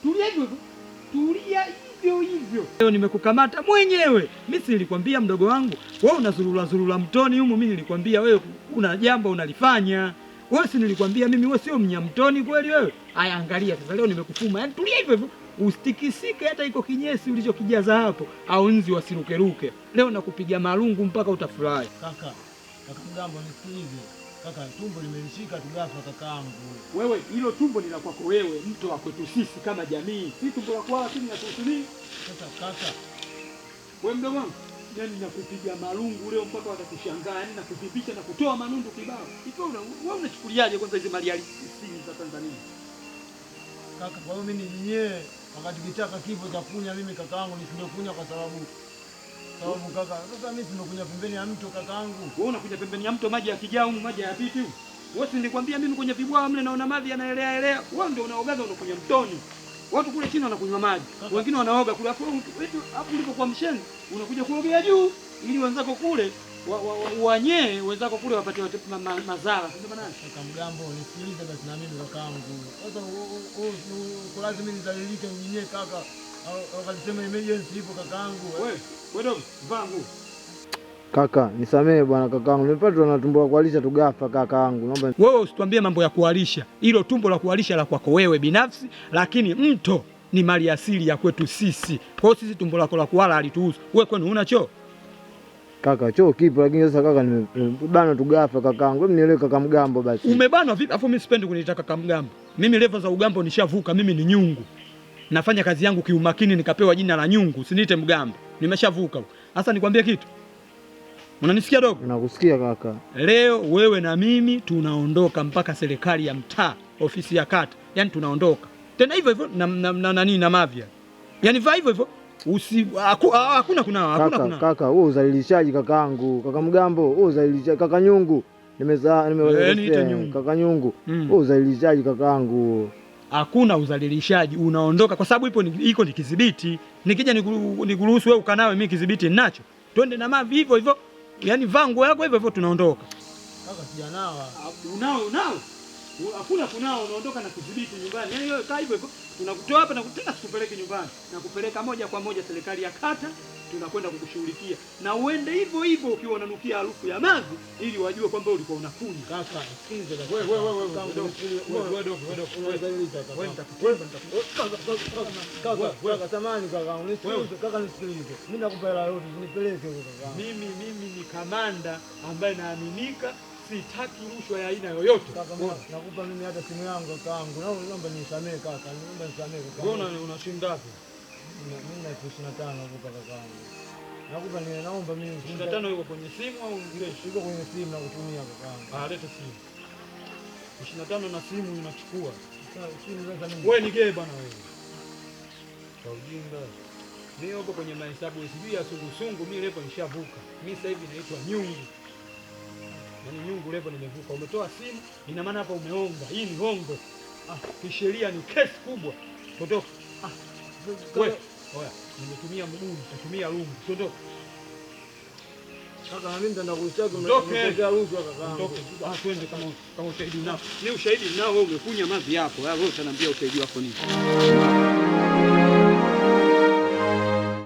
Tulia hivyo. Tulia hivyo hivyo. Leo nimekukamata mwenyewe. Mimi nilikwambia mdogo wangu, wewe unazurura mtoni humo, mimi nilikwambia wewe una jambo unalifanya. Wewe si nilikwambia mimi wewe sio mnyamtoni kweli wewe? Aya angalia sasa leo nimekufuma. Yaani tulia hivyo hivyo. Usitikisike hata iko kinyesi ulichokijaza hapo au nzi wasirukeruke. Leo nakupiga marungu mpaka utafurahi. Kaka mgambo nisikilize. Kaka tumbo limenishika tugafa kakaangu. Wewe hilo tumbo ni la kwako wewe, mto wa kwetu sisi kama jamii. Si tumbo la kwako lakini natutumii. Sasa kaka, wewe mdogo wangu, yani nakupiga marungu leo mpaka watakushangaa, yani nakuvipisha na kutoa manundu kibao. Ipo wewe unachukuliaje kwanza hizo mali halisi za Tanzania? Kaka kwa hiyo mimi ninyewe wakati kitaka kifo cha kunya mimi kakaangu nisingekunya kwa sababu kaka sasa mimi nimekunya pembeni ya mto kakaangu. Wewe unakuja pembeni ya mto maji yakijaa huko maji hayapiti huko. Wewe si nilikwambia mimi kwenye vibwao mle naona maji yanaelea elea. Wewe ndio unaogaga unakunya mtoni. Watu kule chini wanakunywa maji. Wengine wanaoga kule hapo ulipokuwa msheni unakuja kuogea juu ili wenzako kule wanyee wenzako kule wapate mazao. Ndio maana kaka mgambo nisikilize basi na mimi kakaangu. Sasa uko lazima mimi nizalilike mwenyewe kaka. Wakalisema emergency ipo kakaangu. Wewe dogo vangu. Kaka nisamee bwana kakaangu. Nimepatwa na tumbo la kualisha tugafa kakaangu. Naomba wewe usituambie mambo ya kualisha. Hilo tumbo la kualisha la kwako wewe binafsi, lakini mto ni mali asili ya kwetu sisi. Kwa hiyo sisi tumbo lako la kuwala halituhusu. Wewe kwani una choo? Kaka choo kipo lakini sasa kaka nimebana tugafa kakaangu. Hebu nielewe kaka mgambo basi. Umebanwa vipi? Afu mimi sipendi kunitaka kaka mgambo. Mimi level za ugambo nishavuka, mimi ni nyungu. Nafanya kazi yangu kiumakini nikapewa jina la nyungu, usiniite mgambo. Nimeshavuka huko. Sasa nikwambie kitu. Unanisikia dogo? Nakusikia kaka. Leo wewe na mimi tunaondoka mpaka serikali ya mtaa, ofisi ya kata. Yaani tunaondoka. Tena hivyo hivyo na mavya. Yaani va hivyo hivyo. Hakuna kunao. Kaka, wewe uzalilishaji kakaangu. Kaka mgambo, wewe uzalilishaji kaka nyungu. Nimeeleza kaka nyungu. Wewe uzalilishaji kakaangu. Hakuna uzalilishaji, unaondoka kwa sababu iko ni kidhibiti. Nikija nikuruhusu wewe ukanawe mimi kidhibiti ninacho. Twende na mavi hivyo hivyo. Yaani vangu yako hivyo hivyo tunaondoka. Kaka sijanawa. Unao. Hakuna kunao unaondoka na kudhibiti nyumbani. Yaani wewe kaa hivyo hivyo. Tunakutoa hapa na kutaka tukupeleke nyumbani. Na kupeleka moja kwa moja serikali ya kata tunakwenda kukushughulikia. Na uende hivyo hivyo ukiwa unanukia harufu ya mavi ili wajue kwamba ulikuwa unakunywa. Kaka, sikilize basi. Wewe kaka samani kaka. Kaka nisikilize. Mimi nakupa hela yote unipeleke huko kaka. Mimi ni kamanda ambaye naaminika. Sitaki rushwa ya aina yoyote. Kaka nakupa mimi hata simu yangu kakaangu. Naomba nisamee kaka. Naomba nisamee kaka. Wewe unashinda ngapi? Mimi na 25 huko kakaangu. Nakupa naomba mimi 25 yuko kwenye simu au iko kwenye simu na kutumia kakaangu. Leta simu. 25 na simu unachukua. Simu sasa mimi. Wewe ni gay bwana wewe. Kwa ujinga. Mimi hapo kwenye mahesabu sijui ya sungusungu mimi lepo nishavuka. Mimi sasa hivi naitwa nyungu. Yaani nyungu lepo nimevuka. Umetoa simu, ina maana hapa umeonga. Hii ni hongo. Kisheria ni kesi kubwa. Totoka. Wewe, oya, nimetumia mguu, nitatumia lungu. Totoka. Kaka mimi ndio nakushaka umepokea rushwa kaka. Toka. Twende kama ushahidi nao. Ni ushahidi nao wewe umekunya mavi yako. Wewe utaniambia ushahidi wako nini?